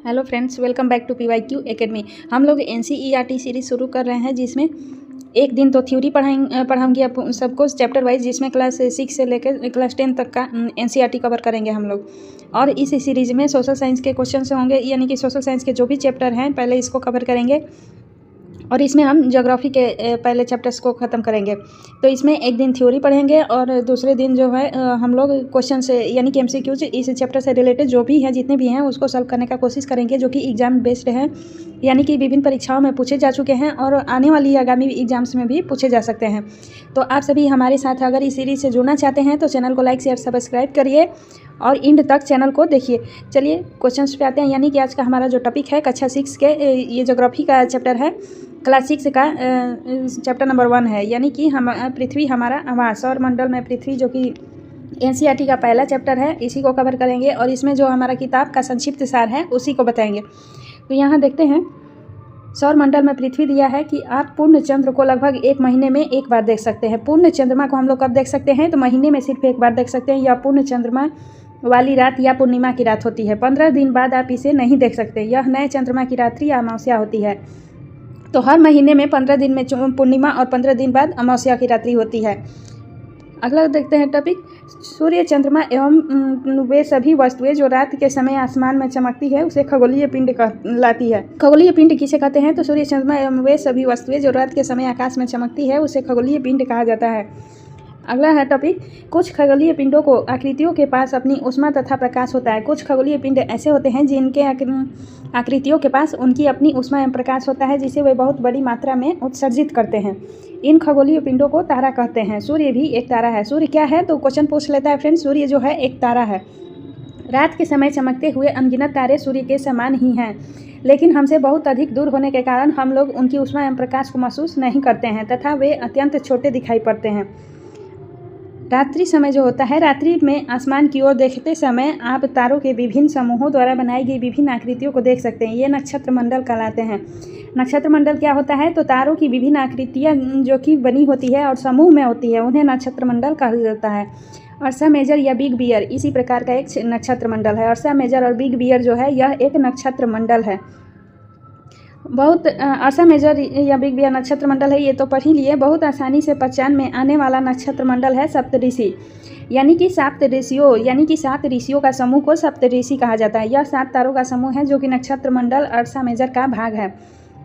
Hello friends, welcome back to PYQ academy. हम लोग NCERT series शुरू कर रहे हैं, जिसमें एक दिन तो थ्योरी पढ़ाऊंगी आप सबको चैप्टर वाइज, जिसमें क्लास 6 से लेकर क्लास 10 तक का NCERT कवर करेंगे हम लोग। और इस सीरीज़ में सोशल साइंस के क्वेश्चन होंगे, यानी कि सोशल साइंस के जो भी चैप्टर हैं पहले इसको कवर करेंगे, और इसमें हम ज्योग्राफी के पहले चैप्टर्स को ख़त्म करेंगे। तो इसमें एक दिन थ्योरी पढ़ेंगे और दूसरे दिन जो है हम लोग क्वेश्चन से, यानी कि MCQs इस चैप्टर से रिलेटेड जो भी हैं, जितने भी हैं उसको सॉल्व करने का कोशिश करेंगे, जो कि एग्ज़ाम बेस्ड हैं, यानी कि विभिन्न परीक्षाओं में पूछे जा चुके हैं और आने वाली आगामी एग्जाम्स में भी पूछे जा सकते हैं। तो आप सभी हमारे साथ अगर इस सीरीज़ से जुड़ना चाहते हैं तो चैनल को लाइक शेयर सब्सक्राइब करिए और एंड तक चैनल को देखिए। चलिए क्वेश्चंस पे आते हैं, यानी कि आज का हमारा जो टॉपिक है कक्षा 6 के ये ज्योग्राफी का चैप्टर है, क्लास 6 का चैप्टर नंबर 1 है, यानी कि हम पृथ्वी हमारा आवास, सौर मंडल में पृथ्वी, जो कि NCERT का पहला चैप्टर है, इसी को कवर करेंगे। और इसमें जो हमारा किताब का संक्षिप्त सार है उसी को बताएंगे। तो यहाँ देखते हैं, सौर मंडल में पृथ्वी दिया है कि आप पूर्ण चंद्र को लगभग 1 महीने में एक बार देख सकते हैं। पूर्ण चंद्रमा को हम लोग कब देख सकते हैं? तो महीने में सिर्फ एक बार देख सकते हैं। यह पूर्ण चंद्रमा वाली रात या पूर्णिमा की रात होती है। 15 दिन बाद आप इसे नहीं देख सकते। यह नए चंद्रमा की रात्रि या अमावस्या होती है। तो हर महीने में 15 दिन में पूर्णिमा और 15 दिन बाद अमावस्या की रात्रि होती है। अगला देखते हैं टॉपिक, सूर्य, चंद्रमा एवं वे सभी वस्तुएं जो रात के समय आसमान में चमकती है उसे खगोलीय पिंड कहलाती है। खगोलीय पिंड किसे कहते हैं? तो सूर्य, चंद्रमा एवं वे सभी वस्तुएं जो रात के समय आकाश में चमकती है उसे खगोलीय पिंड कहा जाता है। अगला है टॉपिक, कुछ खगोलीय पिंडों को आकृतियों के पास अपनी ऊष्मा तथा प्रकाश होता है। कुछ खगोलीय पिंड ऐसे होते हैं जिनके आकृतियों के पास उनकी अपनी ऊष्मा एवं प्रकाश होता है, जिसे वे बहुत बड़ी मात्रा में उत्सर्जित करते हैं। इन खगोलीय पिंडों को तारा कहते हैं। सूर्य भी एक तारा है। सूर्य क्या है? तो क्वेश्चन पूछ लेता है फ्रेंड्स। सूर्य जो है एक तारा है। रात के समय चमकते हुए अनगिनत तारे सूर्य के समान ही हैं, लेकिन हमसे बहुत अधिक दूर होने के कारण हम लोग उनकी ऊष्मा एवं प्रकाश को महसूस नहीं करते हैं तथा वे अत्यंत छोटे दिखाई पड़ते हैं। रात्रि समय जो होता है, रात्रि में आसमान की ओर देखते समय आप तारों के विभिन्न समूहों द्वारा बनाई गई विभिन्न आकृतियों को देख सकते हैं। ये नक्षत्र मंडल कहलाते हैं। नक्षत्र मंडल क्या होता है? तो तारों की विभिन्न आकृतियाँ जो कि बनी होती है और समूह में होती है, उन्हें नक्षत्र मंडल कहा जाता है। अर्सा मेजर या बिग बियर इसी प्रकार का एक नक्षत्र मंडल है। अर्सा मेजर और बिग बियर जो है यह एक नक्षत्र मंडल है। बहुत अर्सा मेजर या बिग बियर नक्षत्र मंडल है, ये तो पढ़ ही लिए। बहुत आसानी से पहचान में आने वाला नक्षत्र मंडल है सप्तऋषि, यानी कि 7 ऋषियों, यानी कि 7 ऋषियों का समूह को सप्तऋषि कहा जाता है। यह 7 तारों का समूह है जो कि नक्षत्र मंडल अर्सा मेजर का भाग है।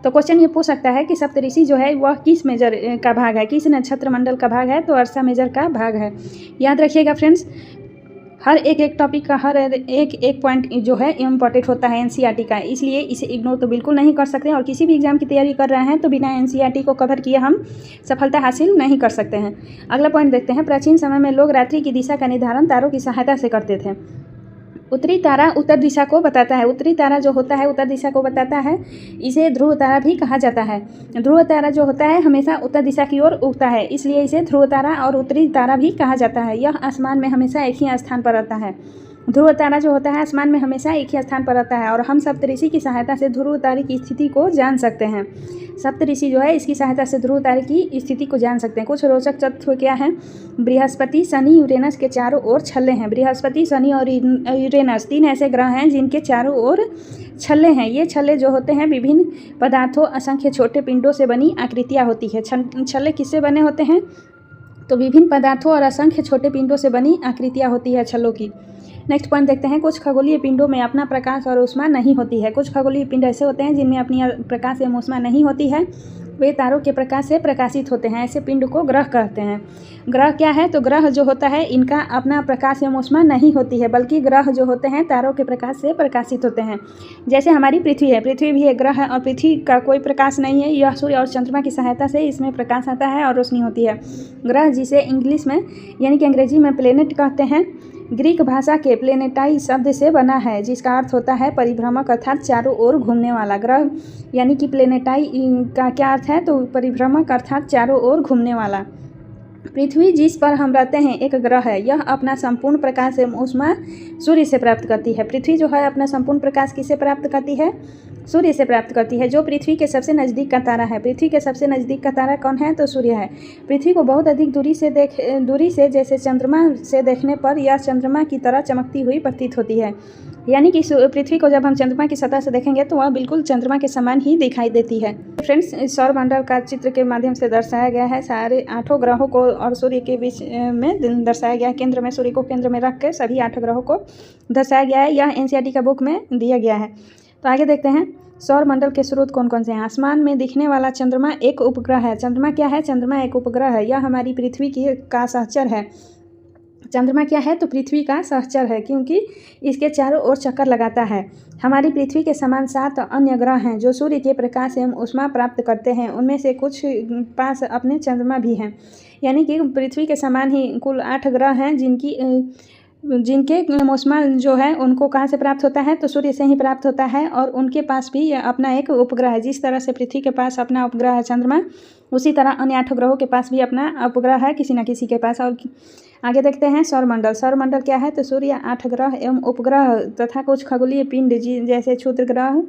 तो क्वेश्चन ये पूछ सकता है कि सप्तऋषि जो है वह किस मेजर का भाग है, किस नक्षत्र मंडल का भाग है? तो अर्सा मेजर का भाग है। याद रखिएगा फ्रेंड्स, हर एक टॉपिक का हर एक पॉइंट जो है इम्पॉर्टेंट होता है NCERT का, इसलिए इसे इग्नोर तो बिल्कुल नहीं कर सकते। और किसी भी एग्जाम की तैयारी कर रहे हैं तो बिना NCERT को कवर किए हम सफलता हासिल नहीं कर सकते हैं। अगला पॉइंट देखते हैं, प्राचीन समय में लोग रात्रि की दिशा का निर्धारण तारों की सहायता से करते थे। उत्तरी तारा उत्तर दिशा को बताता है। उत्तरी तारा जो होता है उत्तर दिशा को बताता है, इसे ध्रुव तारा भी कहा जाता है। ध्रुव तारा जो होता है हमेशा उत्तर दिशा की ओर उगता है, इसलिए इसे ध्रुव तारा और उत्तरी तारा भी कहा जाता है। यह आसमान में हमेशा एक ही स्थान पर रहता है। ध्रुव तारा जो होता है आसमान में हमेशा एक ही स्थान पर रहता है, और हम सप्तऋषि की सहायता से ध्रुव तारे की स्थिति को जान सकते हैं। सप्तऋषि जो है इसकी सहायता से ध्रुव तारे की स्थिति को जान सकते हैं। कुछ रोचक तथ्य क्या है? बृहस्पति, शनि, यूरेनस के चारों ओर छल्ले हैं। बृहस्पति, शनि और यूरेनस 3 ऐसे ग्रह हैं जिनके चारों ओर छल्ले हैं। ये छल्ले जो होते हैं विभिन्न पदार्थों, असंख्य छोटे पिंडों से बनी आकृतियाँ होती है। छल्ले किससे बने होते हैं? तो विभिन्न पदार्थों और असंख्य छोटे पिंडों से बनी आकृतियाँ होती है छल्लों की। नेक्स्ट पॉइंट देखते हैं, कुछ खगोलीय पिंडों में अपना प्रकाश और ऊष्मा नहीं होती है। कुछ खगोलीय पिंड ऐसे होते हैं जिनमें अपनी प्रकाश एवं ऊष्मा नहीं होती है, वे तारों के प्रकाश से प्रकाशित होते हैं। ऐसे पिंड को ग्रह कहते हैं। ग्रह क्या है? तो ग्रह जो होता है इनका अपना प्रकाश एवं ऊष्मा नहीं होती है, बल्कि ग्रह जो होते हैं तारों के प्रकाश से प्रकाशित होते हैं। जैसे हमारी पृथ्वी है, पृथ्वी भी एक ग्रह है और पृथ्वी का कोई प्रकाश नहीं है। यह सूर्य और चंद्रमा की सहायता से इसमें प्रकाश आता है और रोशनी होती है। ग्रह जिसे इंग्लिश में, यानी कि अंग्रेजी में प्लेनेट कहते हैं, ग्रीक भाषा के प्लेनेटाई शब्द से बना है, जिसका अर्थ होता है परिभ्रमक, अर्थात चारों ओर घूमने वाला। ग्रह यानी कि प्लेनेटाई का क्या अर्थ है? तो परिभ्रमक अर्थात चारों ओर घूमने वाला। पृथ्वी जिस पर हम रहते हैं एक ग्रह है। यह अपना संपूर्ण प्रकाश एवं ऊष्मा सूर्य से प्राप्त करती है। पृथ्वी जो है अपना संपूर्ण प्रकाश किससे प्राप्त करती है? सूर्य से प्राप्त करती है, जो पृथ्वी के सबसे नज़दीक का तारा है। पृथ्वी के सबसे नज़दीक का तारा कौन है? तो सूर्य है। पृथ्वी को बहुत अधिक दूरी से जैसे चंद्रमा से देखने पर यह चंद्रमा की तरह चमकती हुई प्रतीत होती है। यानी कि पृथ्वी को जब हम चंद्रमा की सतह से देखेंगे तो वह बिल्कुल चंद्रमा के समान ही दिखाई देती है। फ्रेंड्स, सौरमंडल का चित्र के माध्यम से दर्शाया गया है। सारे 8 ग्रहों को और सूर्य के बीच में दर्शाया गया है। केंद्र में सूर्य को केंद्र में रख के सभी 8 ग्रहों को दर्शाया गया है। यह एनसीईआरटी का बुक में दिया गया है। तो आगे देखते हैं सौरमंडल के स्रोत कौन कौन से हैं। आसमान में दिखने वाला चंद्रमा एक उपग्रह है। चंद्रमा क्या है? चंद्रमा एक उपग्रह है। यह हमारी पृथ्वी का सहचर है। चंद्रमा क्या है? तो पृथ्वी का सहचर है, क्योंकि इसके चारों ओर चक्कर लगाता है। हमारी पृथ्वी के समान 7 अन्य ग्रह हैं जो सूर्य के प्रकाश एवं ऊष्मा प्राप्त करते हैं। उनमें से कुछ पास अपने चंद्रमा भी हैं। यानी कि पृथ्वी के समान ही कुल 8 ग्रह हैं जिनके ऊष्मा जो है उनको कहाँ से प्राप्त होता है? तो सूर्य से ही प्राप्त होता है। और उनके पास भी अपना एक उपग्रह है। जिस तरह से पृथ्वी के पास अपना उपग्रह है चंद्रमा, उसी तरह अन्य 8 ग्रहों के पास भी अपना उपग्रह है किसी न किसी के पास। और आगे देखते हैं सौरमंडल। सौरमंडल क्या है? तो सूर्य, 8 ग्रह एवं उपग्रह तथा कुछ खगोलीय पिंड जैसे क्षुद्र ग्रह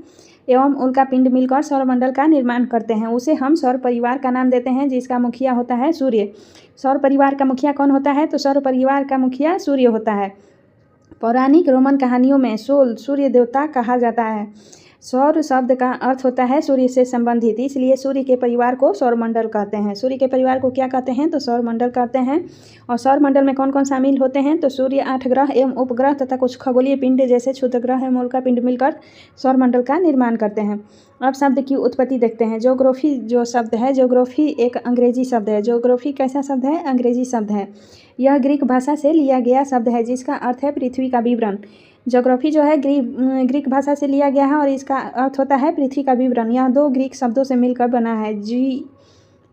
एवं उनका पिंड मिलकर सौरमंडल का निर्माण करते हैं। उसे हम सौर परिवार का नाम देते हैं, जिसका मुखिया होता है सूर्य। सौर परिवार का मुखिया कौन होता है? तो सौर परिवार का मुखिया सूर्य होता है। पौराणिक रोमन कहानियों में सोल सूर्य देवता कहा जाता है। सौर शब्द का अर्थ होता है सूर्य से संबंधित, इसलिए सूर्य के परिवार को सौरमंडल कहते हैं। सूर्य के परिवार को क्या कहते हैं? तो सौरमंडल कहते हैं। और सौरमंडल में कौन कौन शामिल होते हैं? तो सूर्य, 8 ग्रह एवं उपग्रह तथा कुछ खगोलीय पिंड जैसे क्षुद्र ग्रह एवं उल्का पिंड मिलकर सौरमंडल का निर्माण करते हैं। अब शब्द की उत्पत्ति देखते हैं। ज्योग्राफी जो शब्द है, ज्योग्राफी एक अंग्रेजी शब्द है। ज्योग्राफी कैसा शब्द है? अंग्रेजी शब्द है। यह ग्रीक भाषा से लिया गया शब्द है, जिसका अर्थ है पृथ्वी का विवरण। ज्योग्राफी जो है ग्रीक भाषा से लिया गया है और इसका अर्थ होता है पृथ्वी का विवरण। यह 2 ग्रीक शब्दों से मिलकर बना है। जी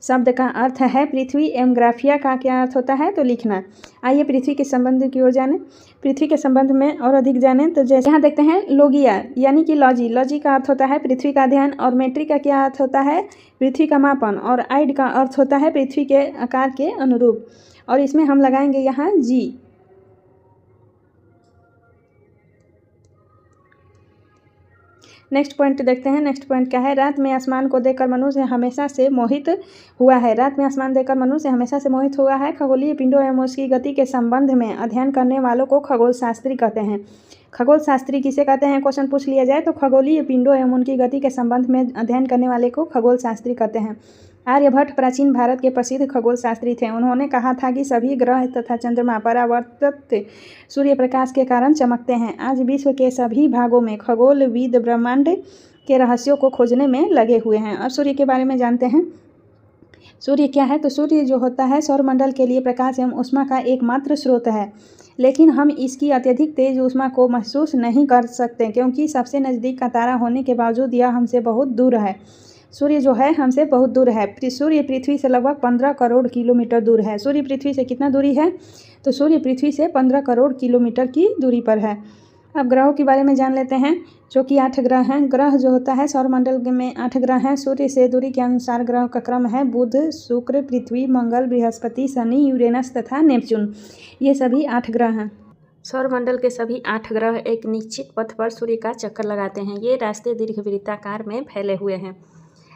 शब्द का अर्थ है पृथ्वी एवं ग्राफिया का क्या अर्थ होता है? तो लिखना। आइए पृथ्वी के संबंध की ओर जाने। पृथ्वी के संबंध में और अधिक जानें तो जैसे यहाँ देखते हैं लोगिया यानी कि लॉजी। लॉजी का अर्थ होता है पृथ्वी का अध्ययन। और मेट्रिक का क्या अर्थ होता है? पृथ्वी का मापन। और आइड का अर्थ होता है पृथ्वी के आकार के अनुरूप। और इसमें हम लगाएंगे यहाँ जी। नेक्स्ट पॉइंट देखते हैं। नेक्स्ट पॉइंट क्या है? रात में आसमान को देखकर मनुष्य हमेशा से मोहित हुआ है। रात में आसमान देखकर मनुष्य हमेशा से मोहित हुआ है। खगोलीय पिंडों एवं उसकी गति के संबंध में अध्ययन करने वालों को खगोल शास्त्री कहते हैं। खगोल शास्त्री किसे कहते हैं? क्वेश्चन पूछ लिया जाए तो खगोलीय पिंडों एवं उनकी गति के संबंध में अध्ययन करने वाले को खगोल शास्त्री कहते हैं। आर्यभट्ट प्राचीन भारत के प्रसिद्ध खगोल शास्त्री थे। उन्होंने कहा था कि सभी ग्रह तथा चंद्रमा परावर्तित सूर्य प्रकाश के कारण चमकते हैं। आज विश्व के सभी भागों में खगोलविद ब्रह्मांड के रहस्यों को खोजने में लगे हुए हैं। अब सूर्य के बारे में जानते हैं। सूर्य क्या है? तो सूर्य जो होता है सौरमंडल के लिए प्रकाश एवं ऊष्मा का एकमात्र स्रोत है, लेकिन हम इसकी अत्यधिक तेज ऊष्मा को महसूस नहीं कर सकते, क्योंकि सबसे नज़दीक का तारा होने के बावजूद यह हमसे बहुत दूर है। सूर्य जो है हमसे बहुत दूर है। सूर्य पृथ्वी से लगभग 15 करोड़ किलोमीटर दूर है। सूर्य पृथ्वी से कितना दूरी है? तो सूर्य पृथ्वी से 15 करोड़ किलोमीटर की दूरी पर है। अब ग्रहों के बारे में जान लेते हैं, जो कि 8 ग्रह हैं। ग्रह जो होता है सौरमंडल में 8 ग्रह हैं। सूर्य से दूरी के अनुसार ग्रहों का क्रम है बुध, शुक्र, पृथ्वी, मंगल, बृहस्पति, शनि, यूरेनस तथा नेपच्यून। ये सभी 8 ग्रह हैं। सौरमंडल के सभी 8 ग्रह एक निश्चित पथ पर सूर्य का चक्कर लगाते हैं। ये रास्ते दीर्घवृत्ताकार में फैले हुए हैं।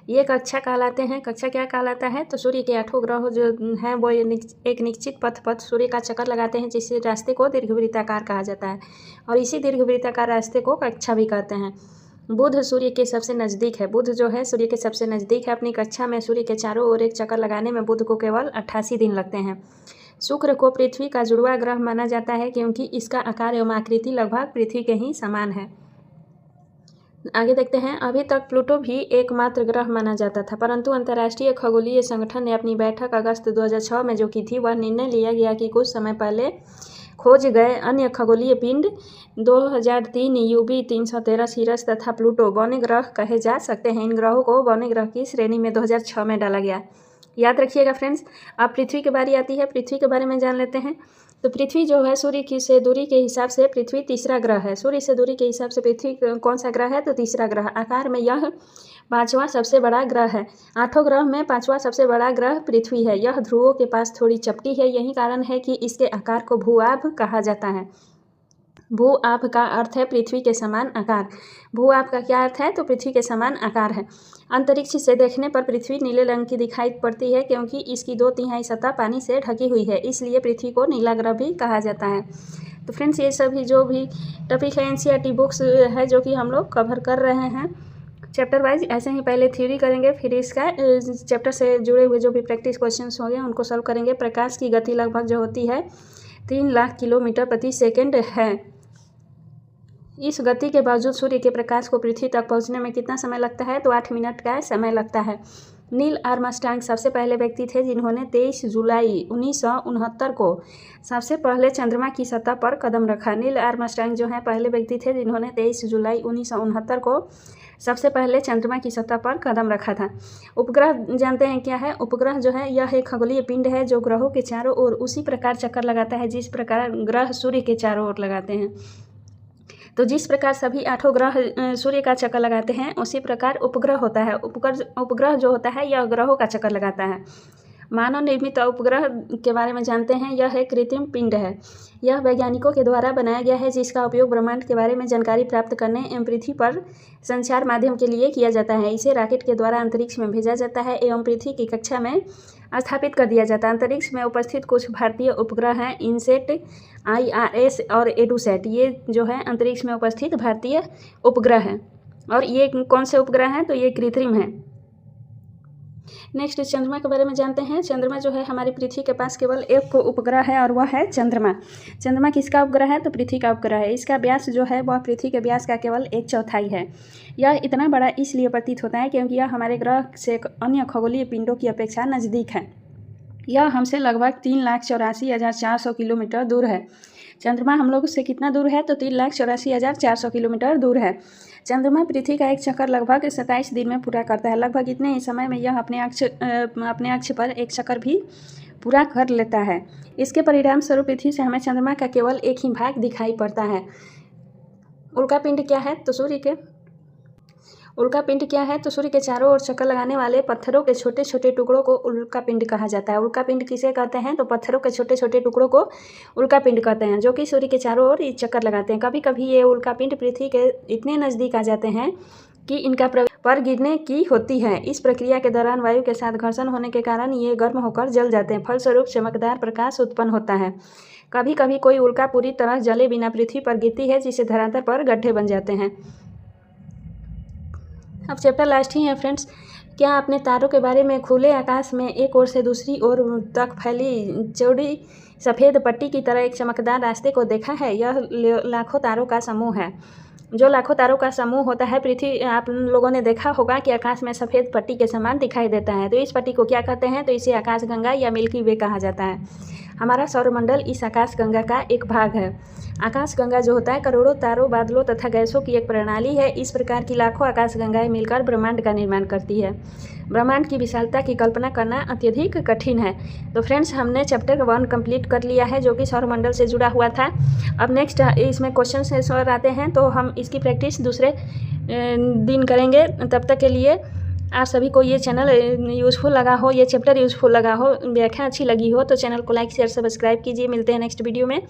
ये कक्षा कहलाते हैं। कक्षा क्या कहलाता है? तो सूर्य के 8 ग्रह जो हैं वो एक निश्चित पथ पर सूर्य का चक्कर लगाते हैं, जिस रास्ते को दीर्घवृत्ताकार कहा जाता है। और इसी दीर्घवृत्ताकार रास्ते को कक्षा भी कहते हैं। बुध सूर्य के सबसे नज़दीक है। बुध जो है सूर्य के सबसे नज़दीक है। अपनी कक्षा में सूर्य के चारों ओर एक चक्कर लगाने में बुध को केवल 88 दिन लगते हैं। शुक्र को पृथ्वी का जुड़वा ग्रह माना जाता है, क्योंकि इसका आकार एवं आकृति लगभग पृथ्वी के ही समान है। आगे देखते हैं। अभी तक प्लूटो भी एकमात्र ग्रह माना जाता था, परंतु अंतर्राष्ट्रीय खगोलीय संगठन ने अपनी बैठक अगस्त 2006 में जो की थी, वह निर्णय लिया गया कि कुछ समय पहले खोज गए अन्य खगोलीय पिंड 2003 यूबी 313 सीरस तथा प्लूटो बौने ग्रह कहे जा सकते हैं। इन ग्रहों को बौने ग्रह की श्रेणी में 2006 में डाला गया। याद रखिएगा फ्रेंड्स। अब पृथ्वी की बारी आती है। पृथ्वी के बारे में जान लेते हैं। तो पृथ्वी जो है सूर्य की से दूरी के हिसाब से पृथ्वी तीसरा ग्रह है। सूर्य से दूरी के हिसाब से पृथ्वी कौन सा ग्रह है? तो तीसरा ग्रह। आकार में यह पांचवा सबसे बड़ा ग्रह है। 8 ग्रह में पांचवा सबसे बड़ा ग्रह पृथ्वी है। यह ध्रुवों के पास थोड़ी चपटी है, यही कारण है कि इसके आकार को भू-आभ कहा जाता है। भू-आभ का अर्थ है पृथ्वी के समान आकार। भू-आभ का क्या अर्थ है? तो पृथ्वी के समान आकार है। अंतरिक्ष से देखने पर पृथ्वी नीले रंग की दिखाई पड़ती है क्योंकि इसकी 2/3 सतह पानी से ढकी हुई है, इसलिए पृथ्वी को नीला ग्रह भी कहा जाता है। तो फ्रेंड्स, ये सभी जो भी टॉपिक है एनसीईआरटी बुक्स है जो कि हम लोग कवर कर रहे हैं चैप्टर वाइज। ऐसे ही पहले थ्योरी करेंगे, फिर इसका चैप्टर से जुड़े हुए जो भी प्रैक्टिस क्वेश्चंस होंगे उनको सॉल्व करेंगे। प्रकाश की गति लगभग जो होती है 3 लाख किलोमीटर प्रति सेकेंड है। इस गति के बावजूद सूर्य के प्रकाश को पृथ्वी तक पहुंचने में कितना समय लगता है? तो 8 मिनट का समय लगता है। नील आर्मस्ट्रांग सबसे पहले व्यक्ति थे जिन्होंने 23 जुलाई 1969 को सबसे पहले चंद्रमा की सतह पर कदम रखा। नील आर्मस्ट्रांग जो है पहले व्यक्ति थे जिन्होंने 23 जुलाई 1969 को सबसे पहले चंद्रमा की सतह पर कदम रखा था। उपग्रह जानते हैं क्या है? उपग्रह जो है यह एक खगोलीय पिंड है जो ग्रहों के चारों ओर उसी प्रकार चक्कर लगाता है जिस प्रकार ग्रह सूर्य के चारों ओर लगाते हैं। तो जिस प्रकार सभी 8 ग्रह सूर्य का चक्कर लगाते हैं उसी प्रकार उपग्रह होता है। उपग्रह जो होता है यह ग्रहों का चक्कर लगाता है। मानव निर्मित उपग्रह के बारे में जानते हैं। यह एक कृत्रिम पिंड है। यह वैज्ञानिकों के द्वारा बनाया गया है जिसका उपयोग ब्रह्मांड के बारे में जानकारी प्राप्त करने एवं पृथ्वी पर संचार माध्यम के लिए किया जाता है। इसे रॉकेट के द्वारा अंतरिक्ष में भेजा जाता है एवं पृथ्वी की कक्षा में स्थापित कर दिया जाता है। अंतरिक्ष में उपस्थित कुछ भारतीय उपग्रह हैं इनसेट, IRS और एडुसैट। ये जो है अंतरिक्ष में उपस्थित भारतीय उपग्रह हैं। और ये कौन से उपग्रह हैं? तो ये कृत्रिम हैं। नेक्स्ट चंद्रमा के बारे में जानते हैं। चंद्रमा जो है हमारी पृथ्वी के पास केवल एक उपग्रह है और वह है चंद्रमा। चंद्रमा किसका उपग्रह है? तो पृथ्वी का उपग्रह है। इसका व्यास जो है वह पृथ्वी के व्यास का केवल 1/4 है। यह इतना बड़ा इसलिए प्रतीत होता है क्योंकि यह हमारे ग्रह से अन्य खगोलीय पिंडों की अपेक्षा नज़दीक है। यह हमसे लगभग 3,84,400 किलोमीटर दूर है। चंद्रमा हम लोग से कितना दूर है? तो 3,84,400 किलोमीटर दूर है। चंद्रमा पृथ्वी का एक चक्कर लगभग 27 दिन में पूरा करता है। लगभग इतने ही समय में यह अपने अक्ष पर एक चक्कर भी पूरा कर लेता है। इसके परिणाम स्वरूप पृथ्वी से हमें चंद्रमा का केवल एक ही भाग दिखाई पड़ता है। उल्कापिंड क्या है? तो उल्कापिंड क्या है? तो सूर्य के चारों ओर चक्कर लगाने वाले पत्थरों के छोटे छोटे टुकड़ों को उल्कापिंड कहा जाता है। उल्कापिंड किसे कहते हैं? तो पत्थरों के छोटे छोटे टुकड़ों को उल्कापिंड कहते हैं जो कि सूर्य के चारों ओर चक्कर लगाते हैं। कभी कभी ये उल्कापिंड पृथ्वी के इतने नज़दीक आ जाते हैं कि इनका पर गिरने की होती है। इस प्रक्रिया के दौरान वायु के साथ घर्षण होने के कारण ये गर्म होकर जल जाते हैं। फलस्वरूप चमकदार प्रकाश उत्पन्न होता है। कभी कभी कोई उल्का पूरी तरह जले बिना पृथ्वी पर गिरती है जिससे धरातल पर गड्ढे बन जाते हैं। अब चैप्टर लास्ट ही है फ्रेंड्स। क्या आपने तारों के बारे में खुले आकाश में एक ओर से दूसरी ओर तक फैली चौड़ी सफ़ेद पट्टी की तरह एक चमकदार रास्ते को देखा है? यह लाखों तारों का समूह है। जो लाखों तारों का समूह होता है पृथ्वी, आप लोगों ने देखा होगा कि आकाश में सफ़ेद पट्टी के समान दिखाई देता है। तो इस पट्टी को क्या कहते हैं? तो इसे आकाशगंगा या मिल्की वे कहा जाता है। हमारा सौरमंडल इस आकाशगंगा का एक भाग है। आकाशगंगा जो होता है करोड़ों तारों, बादलों तथा गैसों की एक प्रणाली है। इस प्रकार की लाखों आकाशगंगाएं मिलकर ब्रह्मांड का निर्माण करती है। ब्रह्मांड की विशालता की कल्पना करना अत्यधिक कठिन है। तो फ्रेंड्स, हमने चैप्टर 1 कंप्लीट कर लिया है जो कि सौरमंडल से जुड़ा हुआ था। अब नेक्स्ट इसमें क्वेश्चन आंसर आते हैं तो हम इसकी प्रैक्टिस दूसरे दिन करेंगे। तब तक के लिए आप सभी को ये चैनल यूज़फुल लगा हो, ये चैप्टर यूज़फुल लगा हो, व्याख्या अच्छी लगी हो तो चैनल को लाइक शेयर सब्सक्राइब कीजिए। मिलते हैं नेक्स्ट वीडियो में।